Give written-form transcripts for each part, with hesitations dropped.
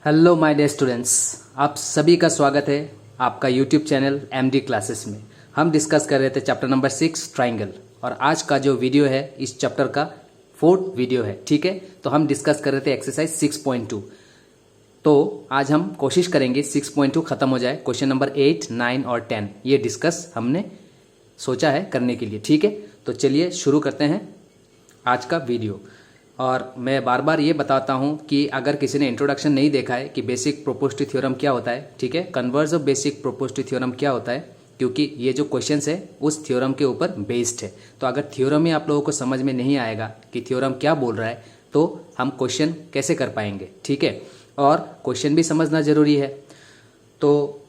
Hello my dear students, आप सभी का स्वागत है आपका यूट्यूब चैनल एमडी क्लासेस में। हम डिस्कस कर रहे थे चैप्टर नंबर 6 ट्राइंगल, और आज का जो वीडियो है इस चैप्टर का 4th वीडियो है। ठीक है, तो हम डिस्कस कर रहे थे एक्सरसाइज 6.2। तो आज हम कोशिश करेंगे 6.2 खत्म हो जाए, क्वेश्चन नंबर 8, 9 और 10 ये डिस्कस हमने सोचा है करने के लिए। ठीक है, तो चलिए शुरू करते हैं आज का वीडियो। और मैं बार बार ये बताता हूँ कि अगर किसी ने इंट्रोडक्शन नहीं देखा है कि बेसिक प्रोपोजिटिव थ्योरम क्या होता है, ठीक है, कन्वर्स ऑफ बेसिक प्रोपोजिटिव थ्योरम क्या होता है, क्योंकि ये जो क्वेश्चंस है उस थ्योरम के ऊपर बेस्ड है। तो अगर थ्योरम ही आप लोगों को समझ में नहीं आएगा कि थ्योरम क्या बोल रहा है तो हम क्वेश्चन कैसे कर पाएंगे। ठीक है, और क्वेश्चन भी समझना जरूरी है। तो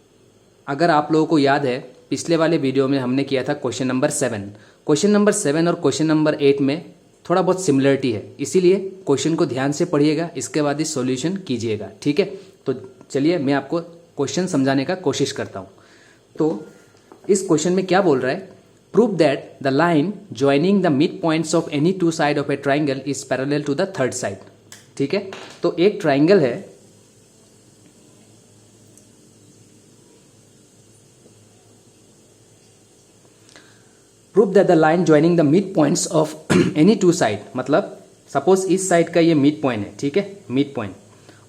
अगर आप लोगों को याद है पिछले वाले वीडियो में हमने किया था क्वेश्चन नंबर 7। क्वेश्चन नंबर 7 और क्वेश्चन नंबर 8 में थोड़ा बहुत सिमिलरिटी है, इसीलिए क्वेश्चन को ध्यान से पढ़िएगा, इसके बाद ही सॉल्यूशन कीजिएगा। ठीक है, तो चलिए मैं आपको क्वेश्चन समझाने का कोशिश करता हूँ। तो इस क्वेश्चन में क्या बोल रहा है, prove that the line joining the mid points of any two side of a triangle is parallel to the third side. ठीक है, तो एक ट्राइंगल है, prove that the line joining the mid points of any two side, मतलब suppose इस side का ये mid point है, ठीक है, मिड पॉइंट,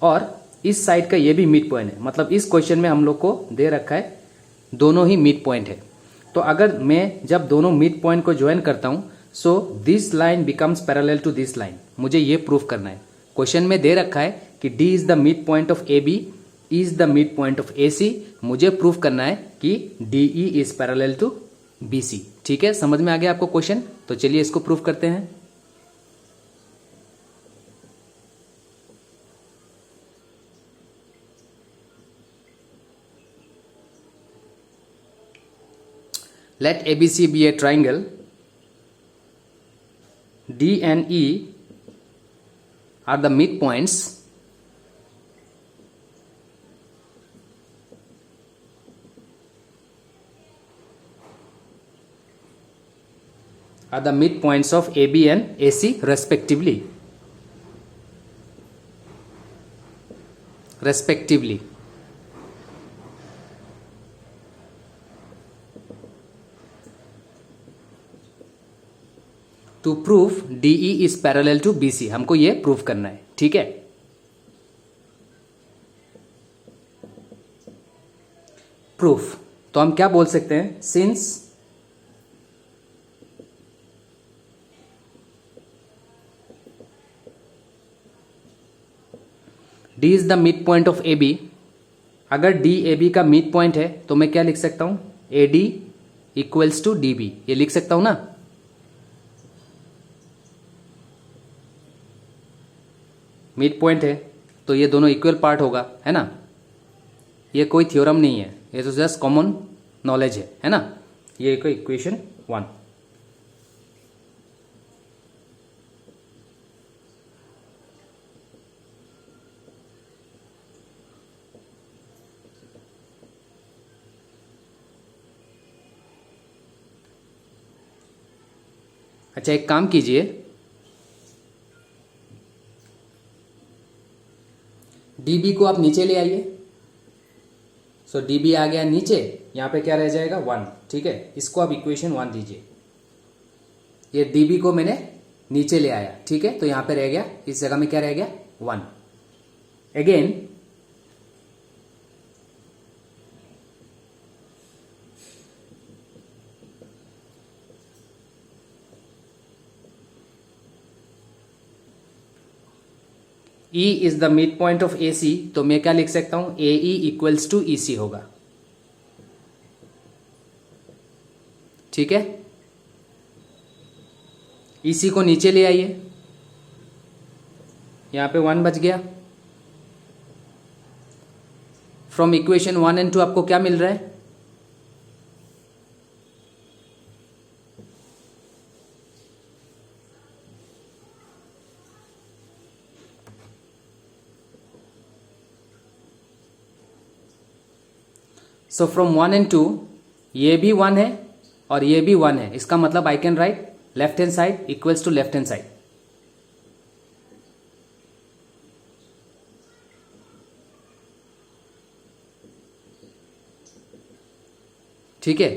और इस साइड का ये भी मिड पॉइंट है। मतलब इस क्वेश्चन में हम लोग को दे रखा है दोनों ही मिड पॉइंट है। तो अगर मैं जब दोनों मिड पॉइंट को ज्वाइन करता हूं, so this line becomes parallel to this line. मुझे ये प्रूफ करना है। क्वेश्चन में दे रखा है कि D is the mid point of A B is the mid point of A C. मुझे प्रूफ करना है कि D E is parallel to B C. ठीक है, समझ में आ गया आपको क्वेश्चन? तो चलिए इसको प्रूफ करते हैं। Let ABC be a triangle. D and E are the midpoints of AB and AC respectively. To proof DE is parallel to BC, हमको ये प्रूफ करना है। ठीक है, प्रूफ तो हम क्या बोल सकते हैं, since D is the mid point of AB, अगर D AB का मिड पॉइंट है तो मैं क्या लिख सकता हूं, AD इक्वल्स टू DB, ये लिख सकता हूं ना। मिड पॉइंट है तो ये दोनों इक्वल पार्ट होगा, है ना। ये कोई थ्योरम नहीं है, ये तो जस्ट कॉमन नॉलेज है ना। ये एक इक्वेशन 1। अच्छा, एक काम कीजिए, DB को आप नीचे ले आइए। सो DB आ गया नीचे, यहां पे क्या रह जाएगा 1। ठीक है, इसको आप इक्वेशन 1 दीजिए। ये DB को मैंने नीचे ले आया, ठीक है, तो यहां पे रह गया, इस जगह में क्या रह गया 1। Again E is the mid point of AC, तो मैं क्या लिख सकता हूं, AE इक्वल्स टू EC होगा। ठीक है, EC को नीचे ले आइए, यहां पे 1 बच गया। फ्रॉम इक्वेशन 1 एंड 2 आपको क्या मिल रहा है, सो फ्रॉम 1 एंड 2 ये भी 1 है और ये भी 1 है। इसका मतलब I can write left hand side equals to left hand side. ठीक है।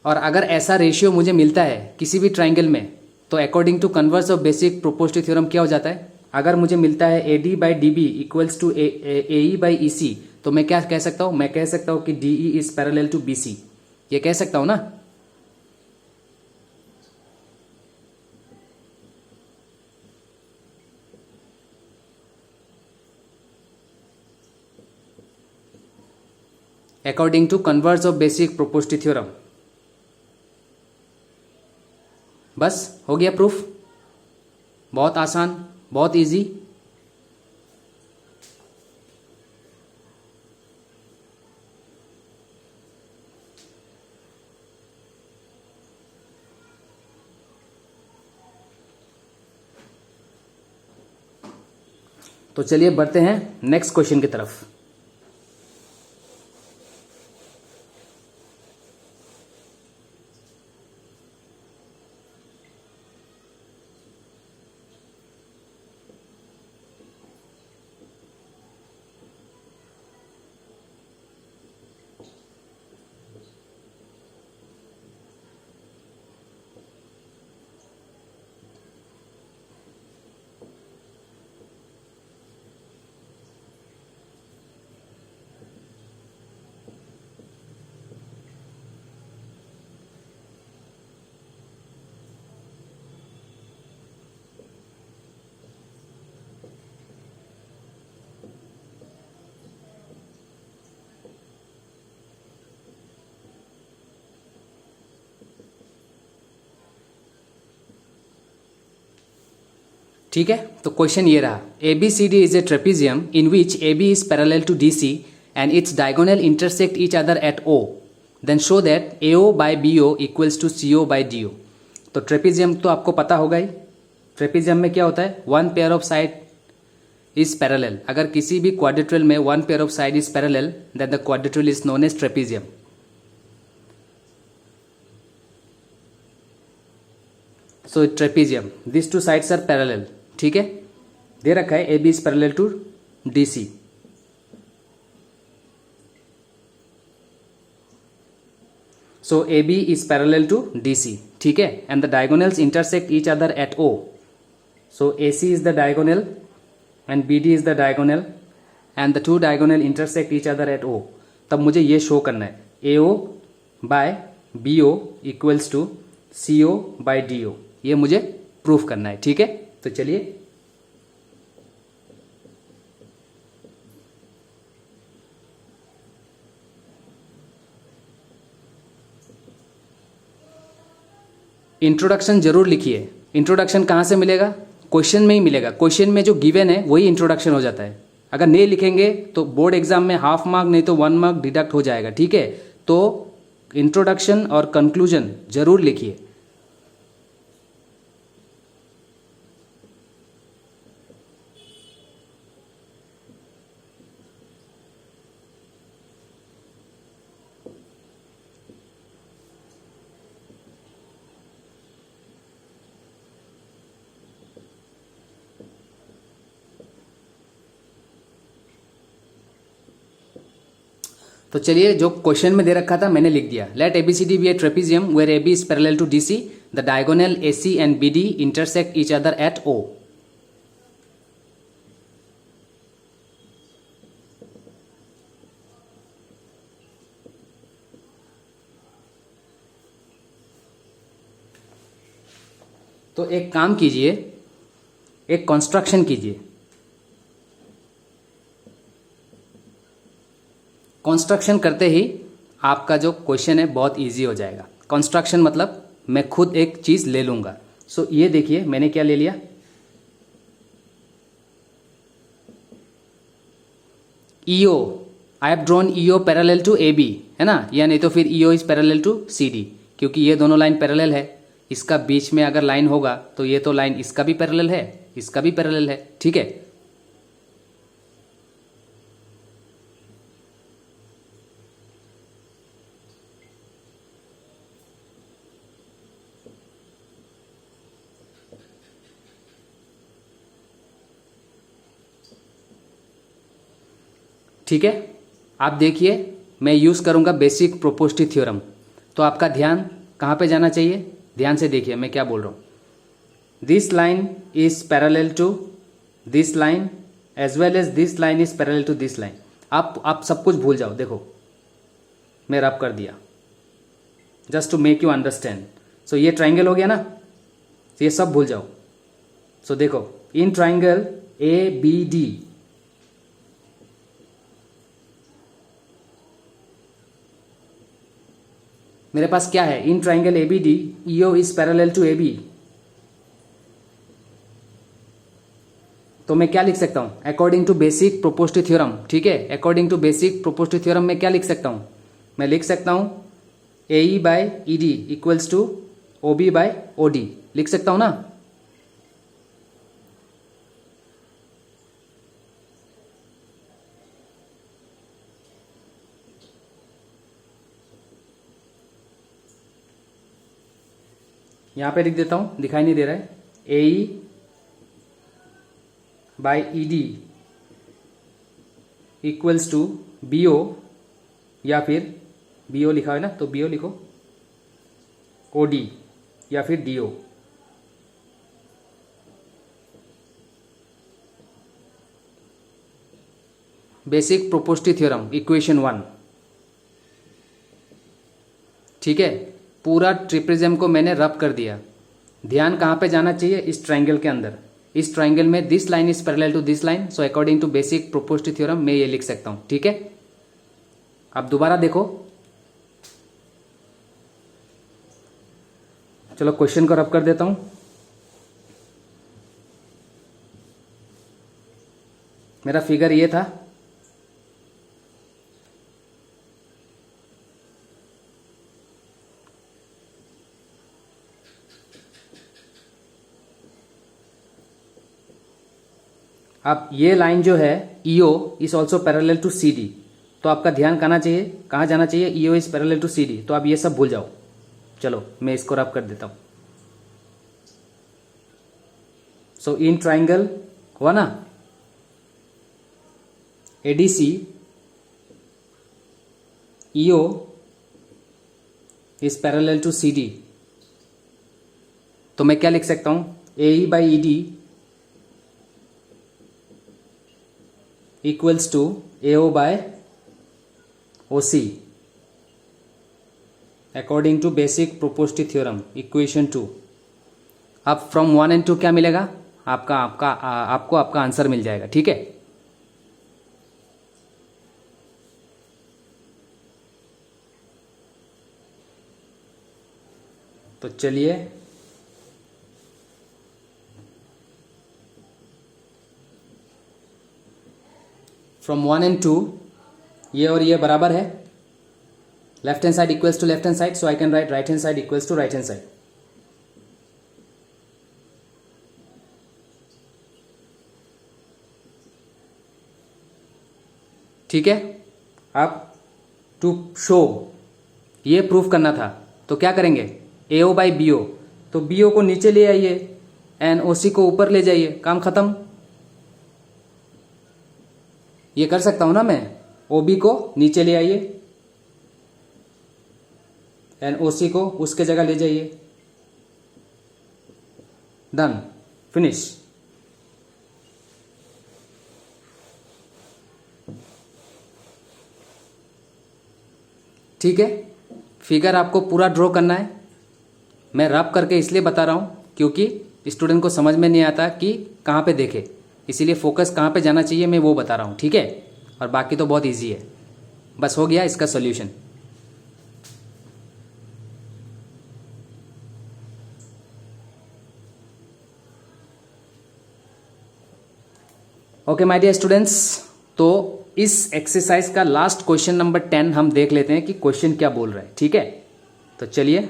और अगर ऐसा रेशियो मुझे मिलता है किसी भी ट्राइंगल में, तो according to converse of basic proportional theorem क्या हो जाता है, अगर मुझे मिलता है A D by D B equals to A E by E C, तो मैं क्या कह सकता हूँ, मैं कह सकता हूँ कि D E is parallel to B C, ये कह सकता हूँ ना। According to converse of basic proportional theorem. बस हो गया प्रूफ, बहुत आसान, बहुत इजी। तो चलिए बढ़ते हैं नेक्स्ट क्वेश्चन की तरफ। ठीक है, तो क्वेश्चन ये रहा, A B C D is a trapezium in which A B is parallel to D C and its diagonal intersect each other at O, then show that A O by B O equals to C O by D O. तो trapezium तो आपको पता होगा ही, trapezium में क्या होता है, one pair of side is parallel. अगर किसी भी क्वाड्रेट्रल में one pair of side is parallel, then the quadrilateral is known as trapezium. So trapezium, this two sides are parallel, ठीक है, दे रखा है A B is parallel to D C. So A B is parallel to D C, ठीक है, and the diagonals intersect each other at O. So A C is the diagonal and B D is the diagonal and the two diagonal intersect each other at O. तब मुझे ये show करना है A O by B O equals to C O by D O, ये मुझे proof करना है, ठीक है। तो चलिए इंट्रोडक्शन जरूर लिखिए। इंट्रोडक्शन कहाँ से मिलेगा, क्वेश्चन में ही मिलेगा। क्वेश्चन में जो गिवन है वही इंट्रोडक्शन हो जाता है। अगर नहीं लिखेंगे तो बोर्ड एग्जाम में हाफ मार्क नहीं तो 1 मार्क डिडक्ट हो जाएगा, ठीक है। तो इंट्रोडक्शन और कंक्लूजन जरूर लिखिए। तो चलिए, जो क्वेश्चन में दे रखा था मैंने लिख दिया। Let ABCD be a trapezium where A B is parallel to D C, the diagonal A C and B D intersect each other at O. तो एक काम कीजिए, एक कंस्ट्रक्शन कीजिए। कंस्ट्रक्शन करते ही आपका जो क्वेश्चन है बहुत इजी हो जाएगा। कंस्ट्रक्शन मतलब मैं खुद एक चीज ले लूंगा। सो ये देखिए मैंने क्या ले लिया, EO. I have drawn EO parallel to A B, है ना, या नहीं तो फिर EO is parallel to C D, क्योंकि ये दोनों लाइन पैरेलल है। इसका बीच में अगर लाइन होगा तो ये तो लाइन इसका भी पैरेलल है, इसका भी पैरेलल है, ठीक है। ठीक है, आप देखिए मैं यूज करूंगा बेसिक प्रोपोर्शनल थ्योरम। तो आपका ध्यान कहाँ पे जाना चाहिए? ध्यान से देखिए मैं क्या बोल रहा हूँ। This line is parallel to this line as well as this line is parallel to this line. आप सब कुछ भूल जाओ। देखो मैं रब कर दिया just to make you understand. So ये ट्राइंगल हो गया ना, तो ये सब भूल जाओ। सो देखो in triangle A B D, मेरे पास क्या है? In triangle A B D EO is parallel to A B. तो मैं क्या लिख सकता हूं? According to basic proportional theorem. ठीक है, according to basic proportional theorem में क्या लिख सकता हूं? मैं लिख सकता हूं A E by E D equals to O B by O D. लिख सकता हूं ना? यहां पे लिख देता हूं, दिखाई नहीं दे रहा है। A E by E D equals to B O, या फिर बी ओ लिखा है ना तो बी ओ लिखो, ओ डी या फिर D O. Basic proportional theorem equation 1। ठीक है, पूरा ट्रिप्रिज्म को मैंने रब कर दिया। ध्यान कहाँ पे जाना चाहिए? इस ट्राइंगल के अंदर। इस ट्राइंगल में this line is parallel to this line, so according to basic proportional theorem मैं ये लिख सकता हूं। ठीक है, अब दोबारा देखो। चलो क्वेश्चन को रब कर देता हूं। मेरा फिगर ये था, अब ये लाइन जो है EO is also parallel to C D. तो आपका ध्यान कहाँ चाहिए, कहाँ जाना चाहिए? EO is parallel to C D. तो आप ये सब भूल जाओ। चलो मैं इसको रब कर देता हूं। सो इन ट्राइंगल हुआ ना ADC EO is parallel to C D. तो मैं क्या लिख सकता हूं? A E by E D equals to A O by O C according to basic proportional theorem equation 2। अब फ्रॉम 1 एंड 2 क्या मिलेगा? आपको आपका आंसर मिल जाएगा। ठीक है, तो चलिए फ्रॉम 1 एंड 2 ये और ये बराबर है। Left hand side equals to left hand side, so I can write right hand side equals to right hand side. ठीक है, अब टू शो ये प्रूफ करना था तो क्या करेंगे? ए ओ बाई बी ओ, तो बी ओ को नीचे ले आइए एंड ओ सी को ऊपर ले जाइए, काम खत्म। ये कर सकता हूं ना मैं? ओ बी को नीचे ले आइए एंड ओ सी को उसके जगह ले जाइए, डन, फिनिश। ठीक है, फिगर आपको पूरा ड्रॉ करना है। मैं रब करके इसलिए बता रहा हूँ क्योंकि स्टूडेंट को समझ में नहीं आता कि कहाँ पे देखे, इसीलिए फोकस कहाँ पे जाना चाहिए मैं वो बता रहा हूँ। ठीक है, और बाकी तो बहुत इजी है। बस हो गया इसका solution. Okay my dear students, तो इस एक्सरसाइज का लास्ट क्वेश्चन नंबर 10 हम देख लेते हैं कि क्वेश्चन क्या बोल रहा है। ठीक है, तो चलिए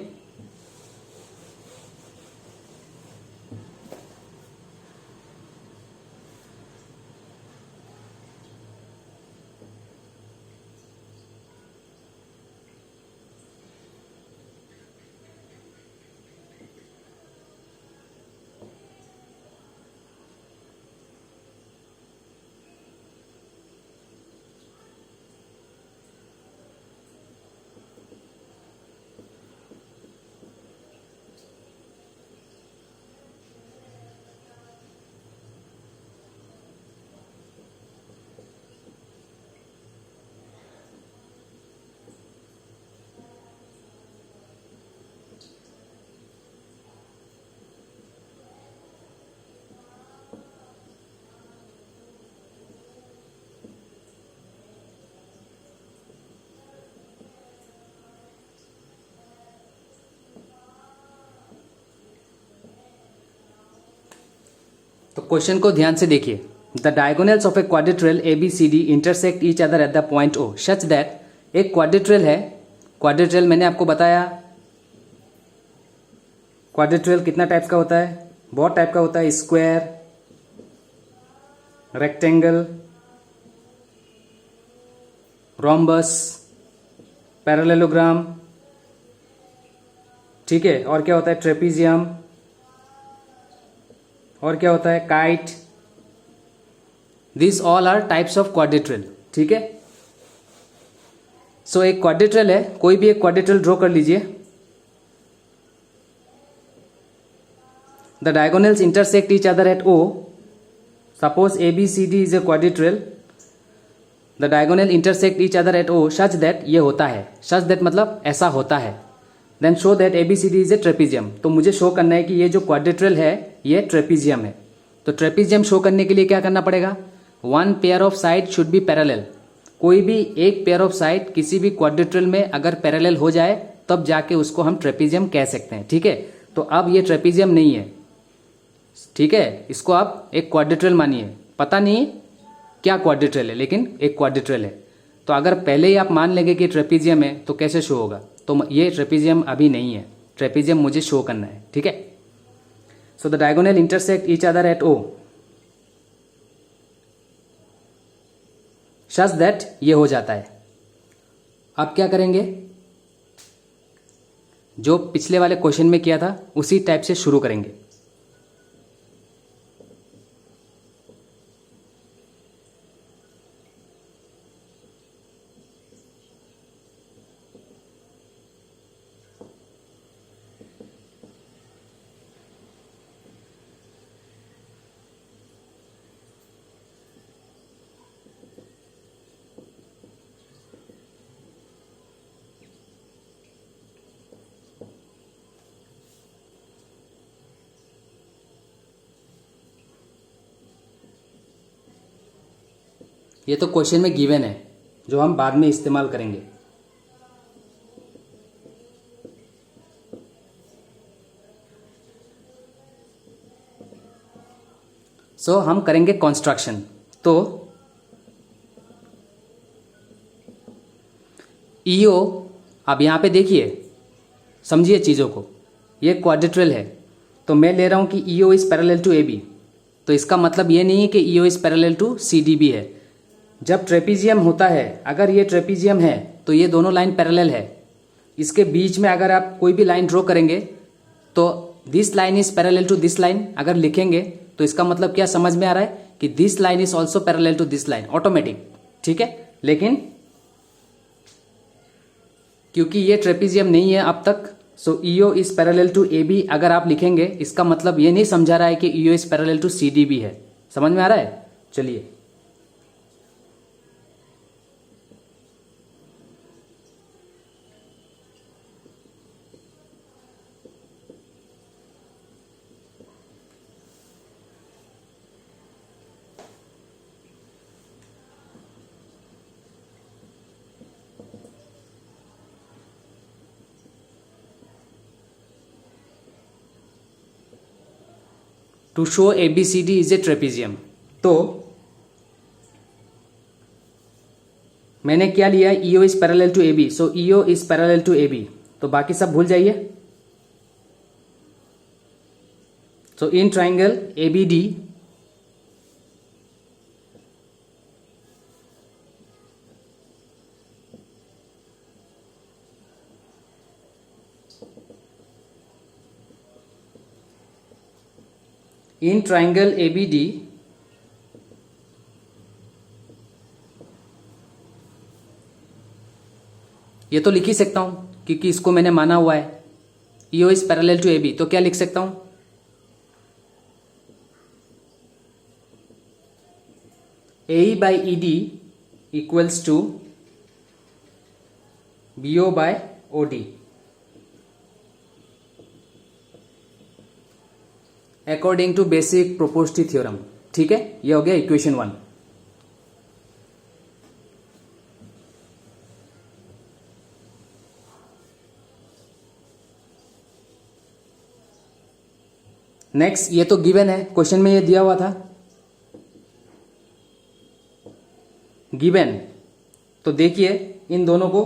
तो क्वेश्चन को ध्यान से देखिए। The diagonals of a quadrilateral A B C D intersect each other at the point O such that एक क्वाड्रिट्रेल है। क्वाड्रिट्रेल मैंने आपको बताया, क्वाड्रिट्रेल कितना टाइप्स का होता है, बहुत टाइप का होता है, स्क्वायर, रेक्टेंगल, रोम्बस, पैरेललोग्राम, ठीक है, और क्या होता है ट्रेपीजियम, और क्या होता है kite. This all are types of quadrilateral, ठीक है। सो एक क्वाड्रिट्रेल है, कोई भी एक क्वाड्रिट्रेल ड्रॉ कर लीजिए। The diagonals intersect each other at O. Suppose A B C D is a quadrilateral, the diagonal intersect each other at O such that, ये होता है, सच दैट मतलब ऐसा होता है। Then show that A B C D is a trapezium. तो मुझे show करना है कि ये जो क्वाड्रिट्रेल है ये ट्रेपीजियम है। तो ट्रेपीजियम शो करने के लिए क्या करना पड़ेगा, one pair of side should be parallel. कोई भी एक पेयर ऑफ साइड किसी भी क्वाड्रिट्रेल में अगर पैरेलल हो जाए तब जाके उसको हम ट्रेपीजियम कह सकते हैं, ठीक है। तो अब ये ट्रेपीजियम नहीं है, ठीक है, इसको आप एक क्वाड्रिट्रेल मानिए। पता नहीं क्या क्वाड्रिट्रेल है लेकिन एक क्वाड्रिट्रेल है। तो अगर पहले ही आप मान लेंगे कि ट्रेपीजियम है तो कैसे शो होगा। तो ये ट्रेपीजियम अभी नहीं है, ट्रेपीजियम मुझे शो करना है, ठीक है। So the diagonal intersect each other at O such that ये हो जाता है। अब क्या करेंगे, जो पिछले वाले क्वेश्चन में किया था उसी टाइप से शुरू करेंगे। ये तो क्वेश्चन में गिवन है जो हम बाद में इस्तेमाल करेंगे। सो हम करेंगे कंस्ट्रक्शन। तो ईओ, अब यहां पे देखिए, समझिए चीज़ों को। ये क्वाड्रिट्रेल है तो मैं ले रहा हूं कि EO is parallel to A B. तो इसका मतलब ये नहीं है कि EO is parallel to C D B है। जब ट्रेपीजियम होता है, अगर ये ट्रेपीजियम है तो ये दोनों लाइन पैरेलल है। इसके बीच में अगर आप कोई भी लाइन ड्रॉ करेंगे तो this line is parallel to this line अगर लिखेंगे तो इसका मतलब क्या समझ में आ रहा है कि this line is also parallel to this line, automatic, ठीक है। लेकिन क्योंकि ये ट्रेपीजियम नहीं है अब तक, so EO is parallel to A B अगर आप लिखेंगे, इसका मतलब ये नहीं समझा रहा है कि EO is parallel to C D B है। समझ में आ रहा है। चलिए, to show A B C D is a trapezium. तो मैंने क्या लिया, EO is parallel to A B, so EO is parallel to A B. तो बाकी सब भूल जाइए। So in triangle A B D in triangle A B D ये तो लिख ही सकता हूं क्योंकि इसको मैंने माना हुआ है। EO is parallel to A B, तो क्या लिख सकता हूं, A by E D equals to B O by O D according to basic proportionality theorem, ठीक है। ये हो गया इक्वेशन 1। नेक्स्ट, ये तो गिवन है, क्वेश्चन में ये दिया हुआ था गिवन। तो देखिए इन दोनों को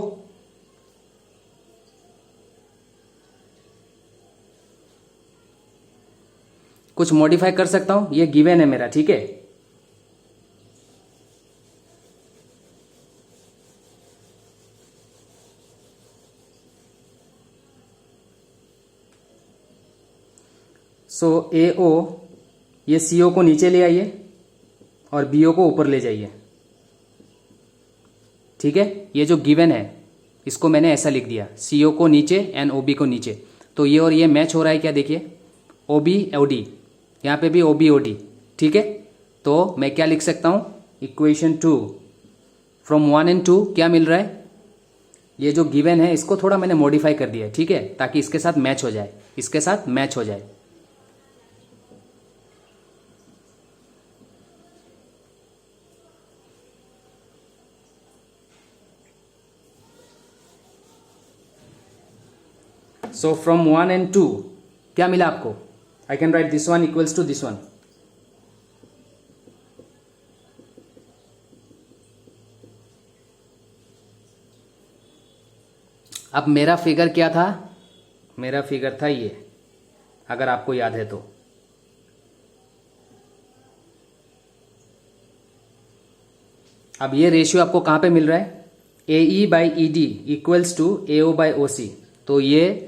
कुछ मॉडिफाई कर सकता हूं, ये गिवन है मेरा, ठीक है। सो AO, ये CO को नीचे ले आइए और BO को ऊपर ले जाइए, ठीक है। ये जो गिवन है इसको मैंने ऐसा लिख दिया, CO को नीचे एंड OB को नीचे। तो ये और ये मैच हो रहा है क्या, देखिए OB OD, यहाँ पे भी OB OD, ठीक है। तो मैं क्या लिख सकता हूँ, इक्वेशन 2 फ्रॉम 1 एंड 2 क्या मिल रहा है, ये जो गिवन है इसको थोड़ा मैंने मॉडिफाई कर दिया है, ठीक है, ताकि इसके साथ मैच हो जाए, इसके साथ मैच हो जाए। सो फ्रॉम 1 एंड 2 क्या मिला आपको, I can write this one equals to this one. अब मेरा फिगर क्या था, मेरा फिगर था ये, अगर आपको याद है तो। अब ये रेशियो आपको कहां पे मिल रहा है, AE/ED इक्वल्स टू AO/OC। तो ये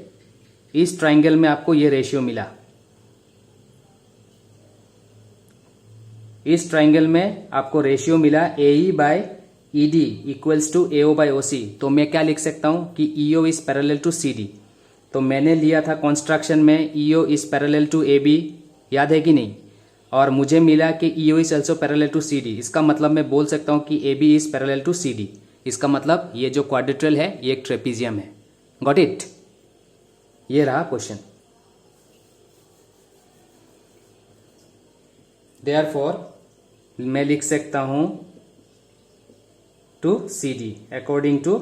इस ट्राइंगल में आपको ये रेशियो मिला, इस ट्राइंगल में आपको रेशियो मिला AE/ED इक्वल्स टू AO/OC। तो मैं क्या लिख सकता हूं कि EO is parallel to CD। तो मैंने लिया था कंस्ट्रक्शन में EO is parallel to AB, याद है कि नहीं, और मुझे मिला कि EO is also parallel to CD। इसका मतलब मैं बोल सकता हूं कि AB is parallel to CD। इसका मतलब ये जो क्वाड्रेट्रल है ये एक ट्रेपीजियम है। गॉट इट, ये रहा क्वेश्चन। देयरफॉर मैं लिख सकता हूं to CD according to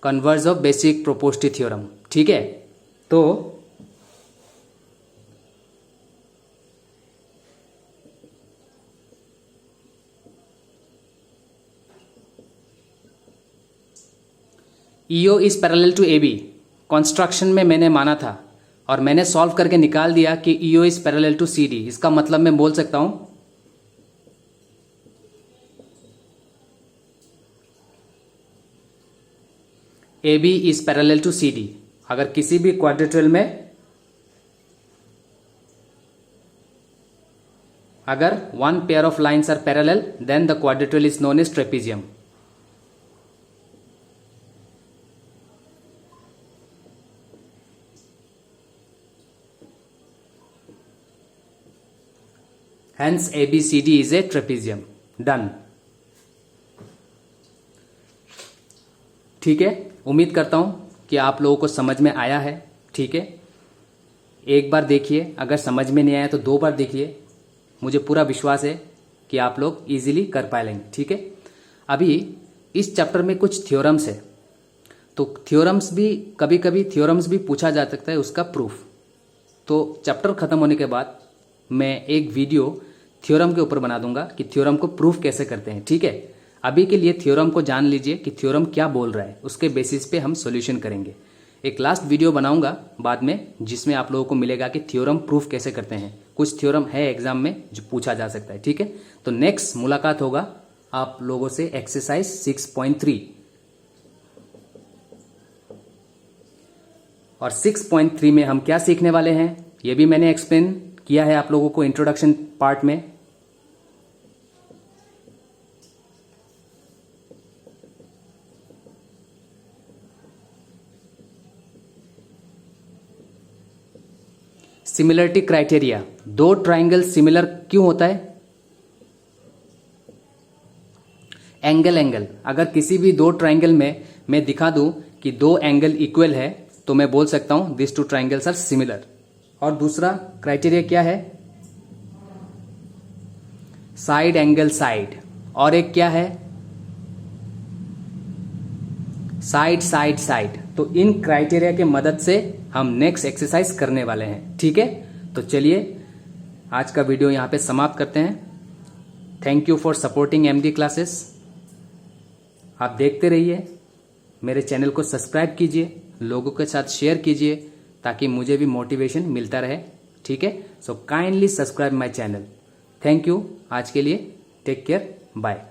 converse of basic proportionality theorem, ठीक है। तो EO is parallel to AB construction में मैंने माना था और मैंने सॉल्व करके निकाल दिया कि EO is parallel to CD। इसका मतलब मैं बोल सकता हूं AB is parallel to CD। अगर किसी भी क्वाड्रेट्रल में अगर one pair of lines are parallel then the quadrilateral is known as trapezium। Hence ABCD is a trapezium। Done। ठीक है, उम्मीद करता हूं कि आप लोगों को समझ में आया है, ठीक है। एक बार देखिए, अगर समझ में नहीं आया तो 2 बार देखिए, मुझे पूरा विश्वास है कि आप लोग इजीली कर पाएंगे, ठीक है। अभी इस चैप्टर में कुछ थ्योरम्स है, तो थ्योरम्स भी कभी कभी थ्योरम्स भी पूछा जा सकता है, उसका प्रूफ। तो चैप्टर खत्म होने के बाद मैं एक वीडियो थ्योरम के ऊपर बना दूंगा कि थ्योरम को प्रूफ कैसे करते हैं, ठीक है। अभी के लिए थ्योरम को जान लीजिए कि थ्योरम क्या बोल रहा है, उसके बेसिस पे हम सॉल्यूशन करेंगे। एक लास्ट वीडियो बनाऊंगा बाद में जिसमें आप लोगों को मिलेगा कि थ्योरम प्रूफ कैसे करते हैं। कुछ थ्योरम है एग्जाम में जो पूछा जा सकता है, ठीक है। तो नेक्स्ट मुलाकात होगा आप लोगों से एक्सरसाइज 6.3 और 6.3 में हम क्या सीखने वाले हैं ये भी मैंने एक्सप्लेन किया है आप लोगों को इंट्रोडक्शन पार्ट में। सिमिलरिटी क्राइटेरिया, 2 ट्राइंगल सिमिलर क्यों होता है? एंगल अगर किसी भी 2 ट्राइंगल में मैं दिखा दूं कि 2 एंगल इक्वल है तो मैं बोल सकता हूं दिस 2 ट्राइंगल्स आर सिमिलर। और दूसरा क्राइटेरिया क्या है? साइड एंगल साइड, और एक क्या है? Side side side. तो इन क्राइटेरिया के मदद से हम नेक्स्ट एक्सरसाइज करने वाले हैं। ठीक है, तो चलिए आज का वीडियो यहाँ पे समाप्त करते हैं। Thank you for supporting MD classes. आप देखते रहिए, मेरे चैनल को सब्सक्राइब कीजिए, लोगों के साथ शेयर कीजिए ताकि मुझे भी मोटिवेशन मिलता रहे। ठीक है, so kindly subscribe my channel. Thank you. आज के लिए टेक केयर, बाय।